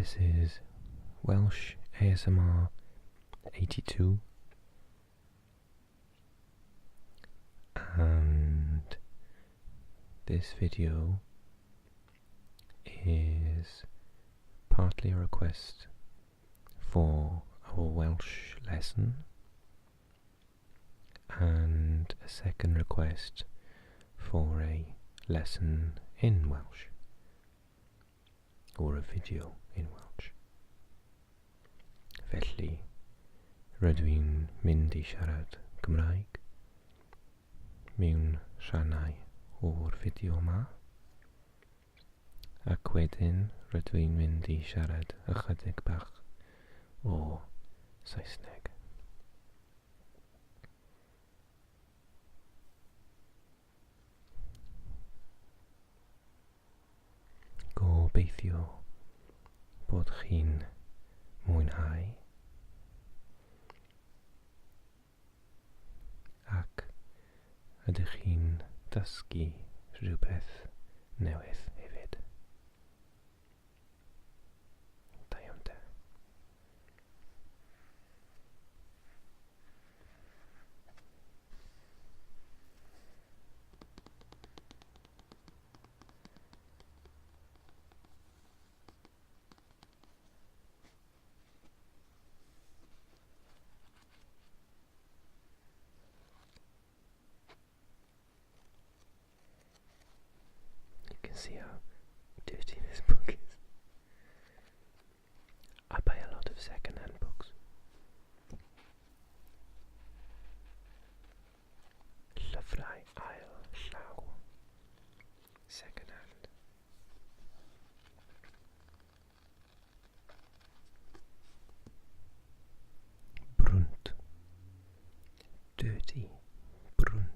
This is Welsh ASMR 82, and this video is partly a request for our Welsh lesson and a second request for a lesson in Welsh, or a video in Welsh. Felly rydw i'n mynd I siarad Cymraeg mewn rhannau o'r fideo yma, ac wedyn rydw i'n mynd I siarad ychydig bach o Saesneg. Gobeithio bod chi'n mwynhau ac ydych chi'n dysgu rhywbeth newydd hefyd. Da iawn te. See how dirty this book is. I buy a lot of second-hand books. Llyfrau ail llaw. Second-hand. Brunt. Dirty. Brunt.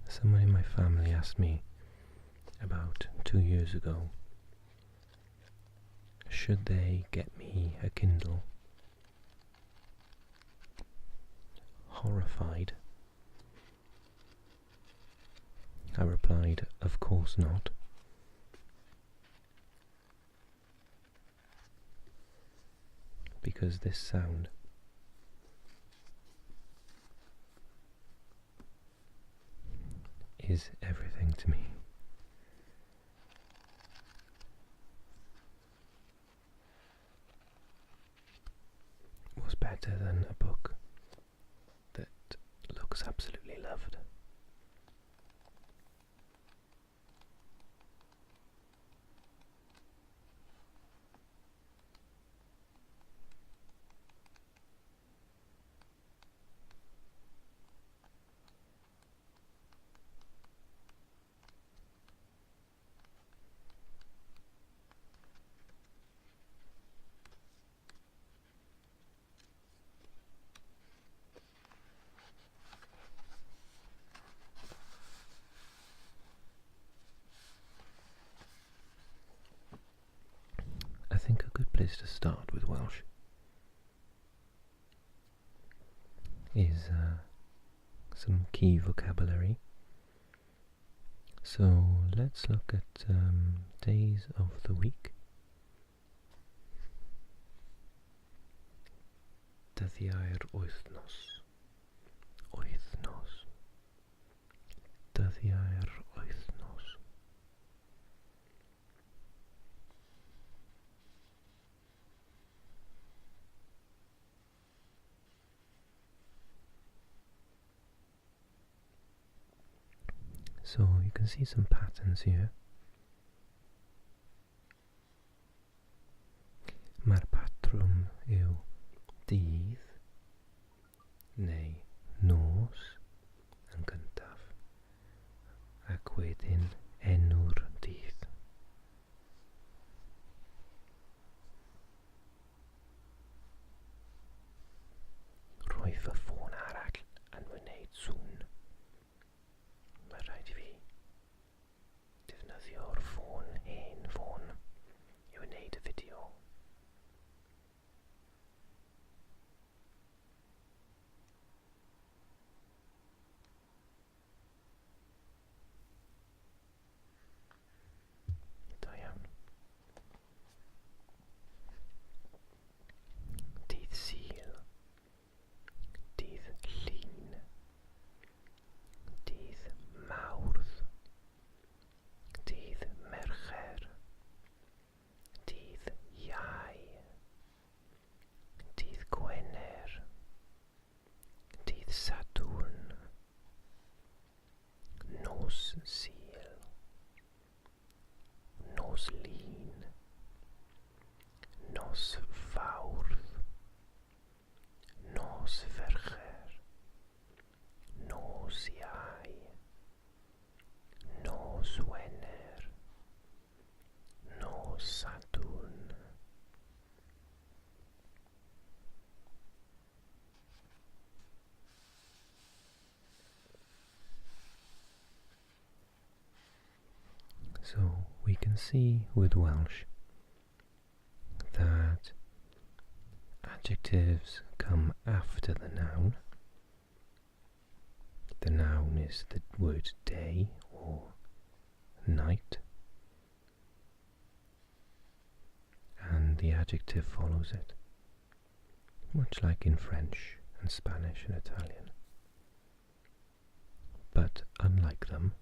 Someone in my family asked me about 2 years ago, should they get me a Kindle? Horrified, I replied, of course not. Because this sound is everything to me. What's better than a book that looks absolutely loved? I think a good place to start with Welsh is some key vocabulary. So let's look at days of the week. Dyddiau'r wythnos. Wythnos. Dyddiau'r wythnos. So you can see some patterns here. Mae'r patrwm yw dydd neu nos yn gyntaf, ac wedyn enw'r dydd. So we can see with Welsh that adjectives come after the noun. The noun is the word day or night, and the adjective follows it, much like in French and Spanish and Italian. But unlike them,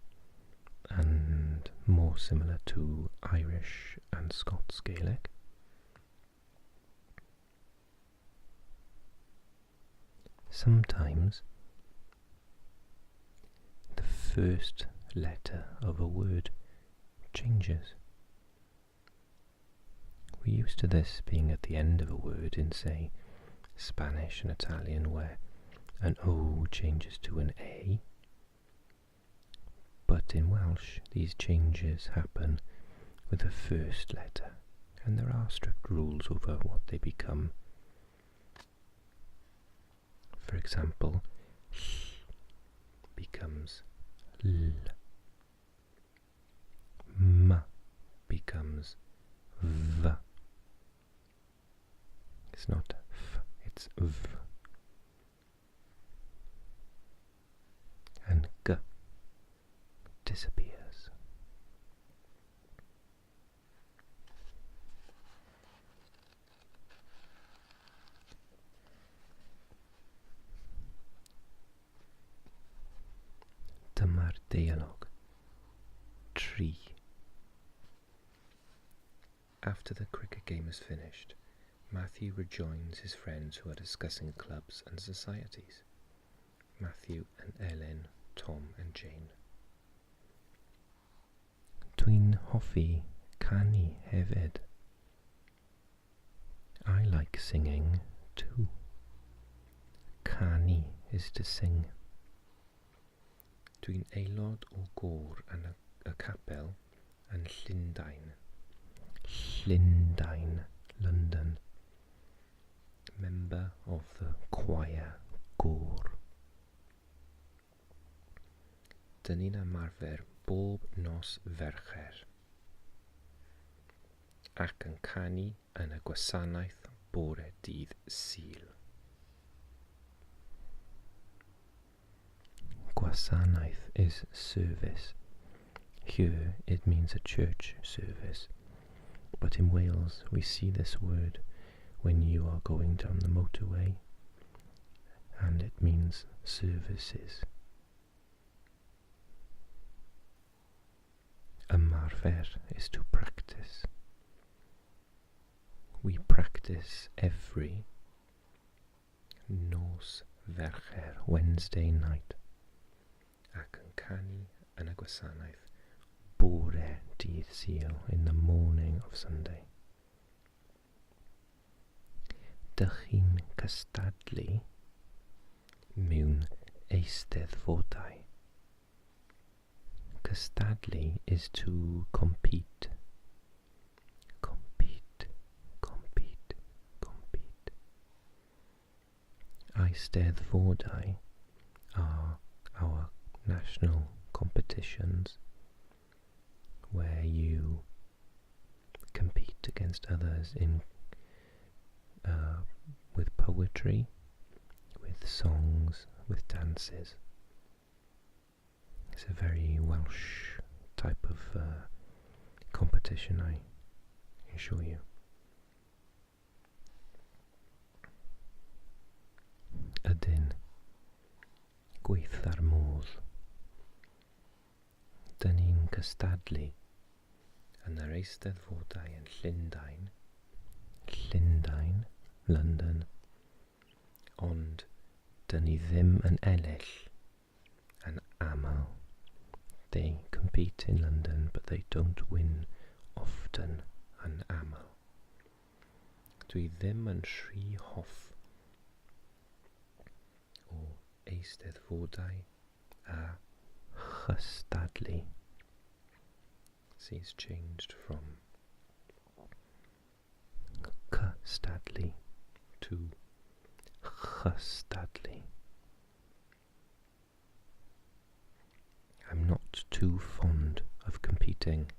and more similar to Irish and Scots Gaelic, sometimes the first letter of a word changes. We're used to this being at the end of a word in, say, Spanish and Italian, where an O changes to an A. But in Welsh, these changes happen with the first letter, and there are strict rules over what they become. For example, becomes L, M becomes V. It's not F, it's V. And G disappears. Dyma'r dialogue. Tree. After the cricket game is finished, Matthew rejoins his friends who are discussing clubs and societies. Matthew and Ellen, Tom and Jane. Dwi'n hoffi canu hefyd. I like singing too. Canu is to sing. Dwi'n aelod o gŵr yn y capel yn Llundain. Llundain, London. Member of the choir, gŵr. Dyn ni'n ymarfer bob nos Fercher ac yn canu yn y gwasanaeth bore dydd Sul. Gwasanaeth is service. Here it means a church service, but in Wales we see this word when you are going down the motorway, and it means services. Ymarfer is to practice. We practice every nos Fercher, Wednesday night, ac yn canu yn y gwasanaeth bore dydd Sul, in the morning of Sunday. Dych chi'n cystadlu mewn eisteddfodau. Cystadlu is to compete. Compete, compete, compete. Eisteddfodau are our national competitions where you compete against others in with poetry, with songs, with dances. It's a very Welsh type of competition, I assure you. Ydyn, gweithio'r modd. Dyn ni'n cystadlu yn yr eisteddfodau yn Llundain, Llundain, London, ond dyn ni ddim yn ennill yn aml. They compete in London, but they don't win often yn aml. Dwi ddim yn rhy hoff o eisteddfodau a chystadlu. See, it's changed from cystadlu to chystadlu. I'm not too fond of competing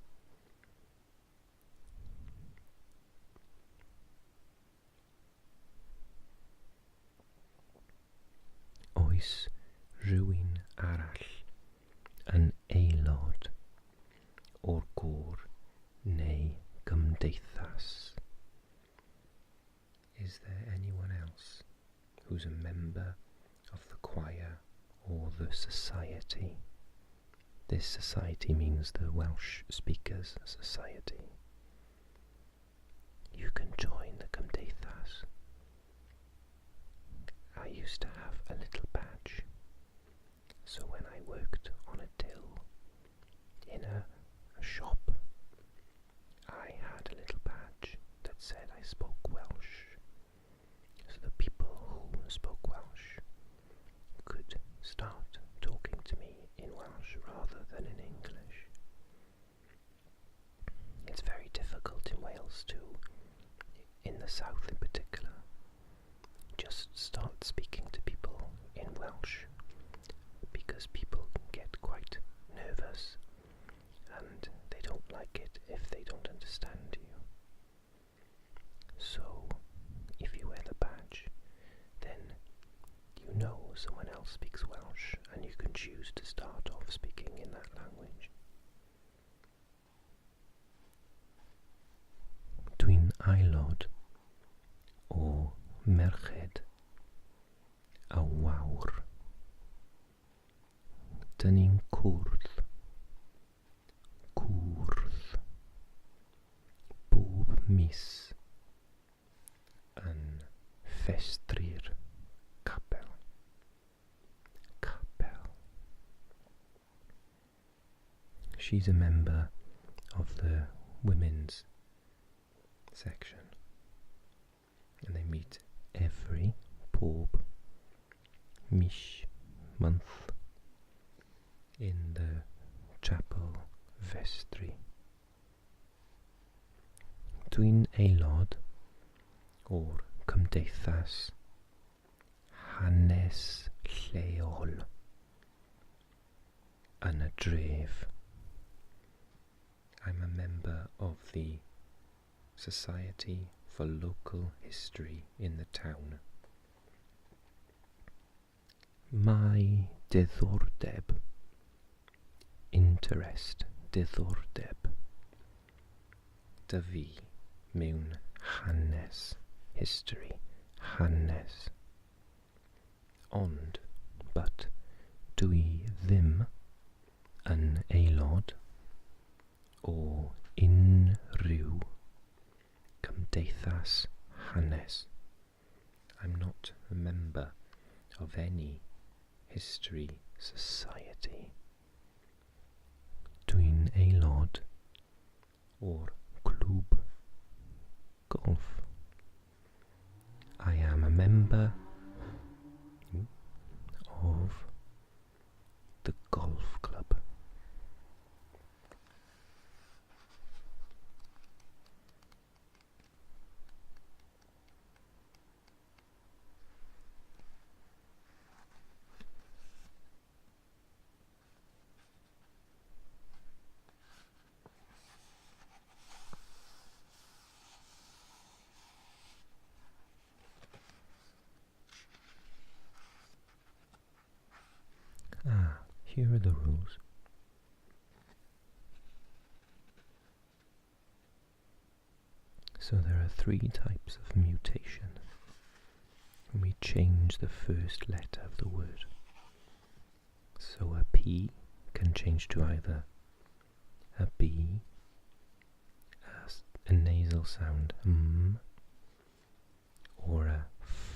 o'r gŵr neu gymdeithas. Is there anyone else who's a member of the choir or the society? This society means the Welsh Speakers Society. You can join the gymdeithas. I used to have a little badge, so when I worked on a till in a shop, I had a little badge that said I spoke Welsh, so the people who spoke Welsh could start talking to me in Welsh rather than in English. It's very difficult in Wales to, in the south in particular, just start speaking to people in Welsh, because people get quite nervous and they don't like it if they don't understand you. So if you wear the badge, then you know someone else speaks Welsh and you can choose to start off speaking in that language. Dwi'n aelod o merched a wawr. Dyn ni'n cwrdd bob mis yn fferstri'r capel. She's a member of the women's section, and they meet every pob mis month in the chapel vestry. Dwi'n aelod o'r cymdeithas hanes lleol yn y dref. I'm a member of the Society for Local History in the town. Mae diddordeb, interest, diddordeb, dy fi mewn hanes, history, hanes. Ond, but, dwi ddim yn aelod o unrhyw cymdeithas hanes. I'm not a member of any history society. Dwi'n aelod o'r clwb golf. I am a member of the golf club. Here are the rules. So there are 3 types of mutation. When we change the first letter of the word. So a P can change to either a B, a nasal sound M, or a F.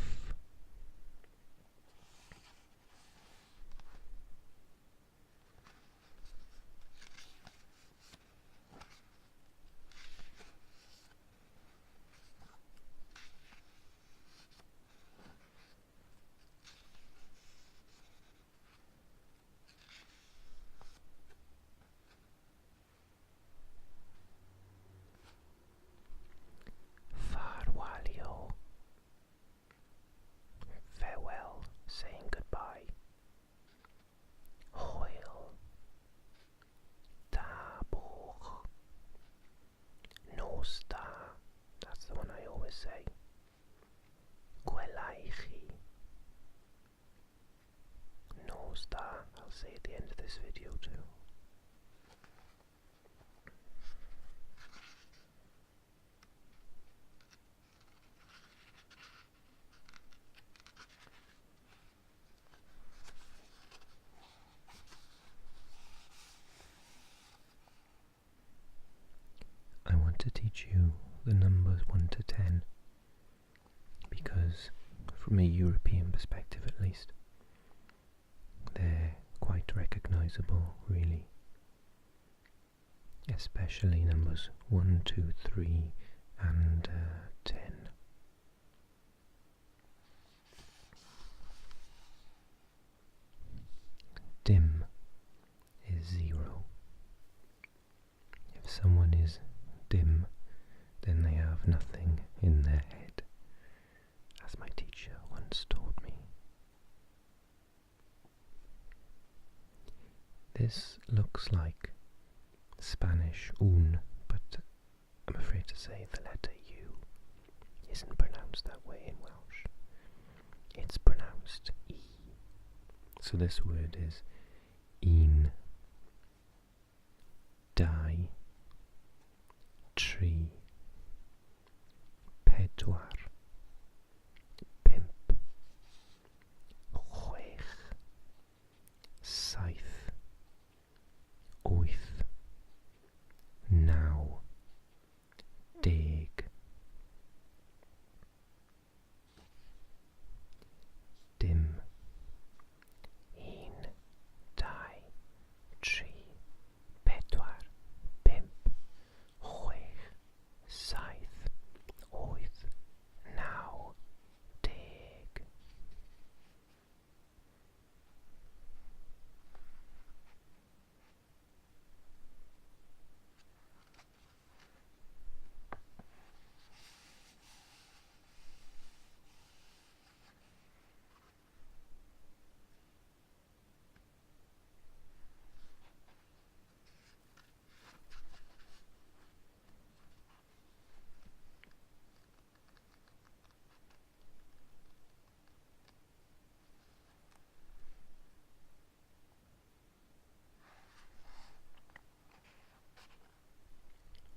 to teach you the numbers 1 to 10 because, from a European perspective at least, they're quite recognizable, really. Especially numbers 1, 2, 3 and 10. Dim is 0. If someone is dim, then they have nothing in their head, as my teacher once taught me. This looks like Spanish un, but I'm afraid to say the letter U isn't pronounced that way in Welsh. It's pronounced E. So this word is un, dau, tri, pedwar, pump, chwech, saith, wyth, naw, deg. Dim, un, dau, tri, pedwar, pump, chwech, saith, wyth, naw, deg.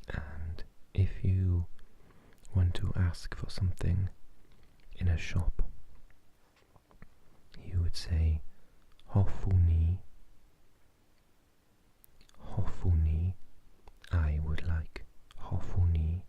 And if you want to ask for something in a shop, you would say hoffwn i, I would like, hoffwn i.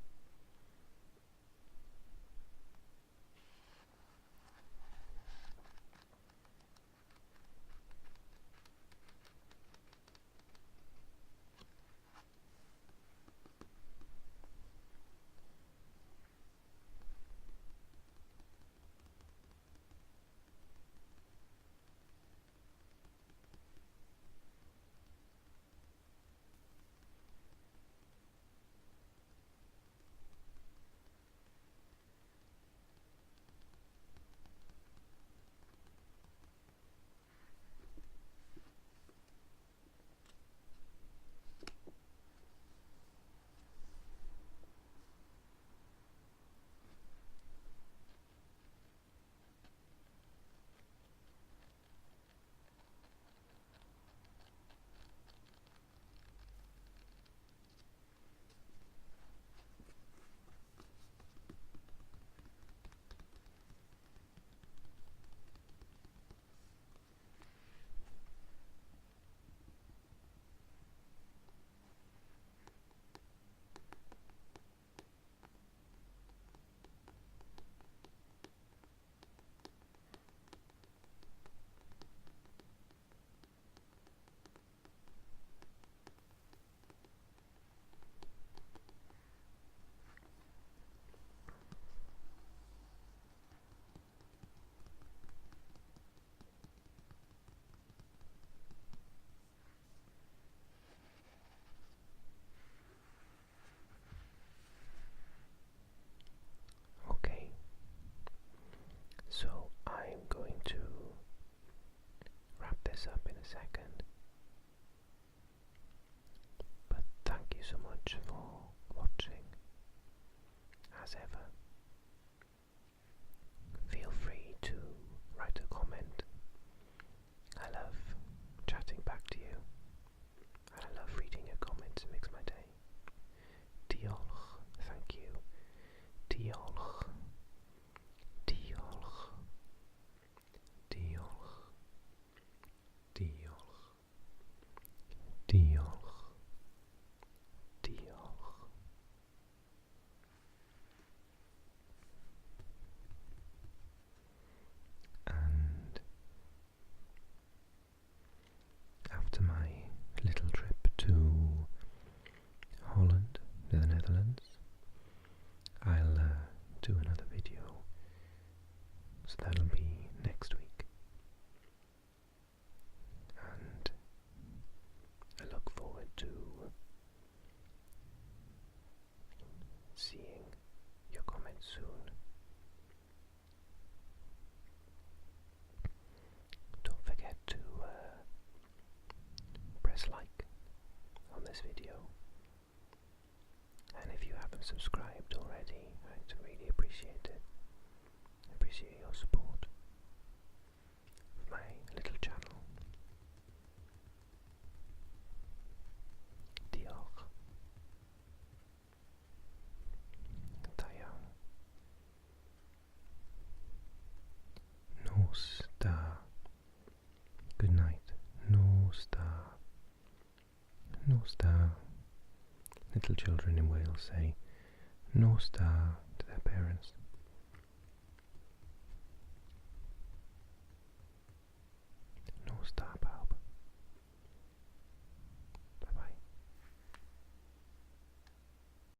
after my little trip to Holland, the Netherlands, I'll do another video, so that'll be next week, and I look forward to seeing your comments soon. Don't forget to press like on this video, and if you haven't subscribed already, I'd really appreciate it. I appreciate your support of my little channel. Diolch. Da iawn. Nos da. Good night. Nos da. Nos da. Little children in Wales say Nos da to their parents.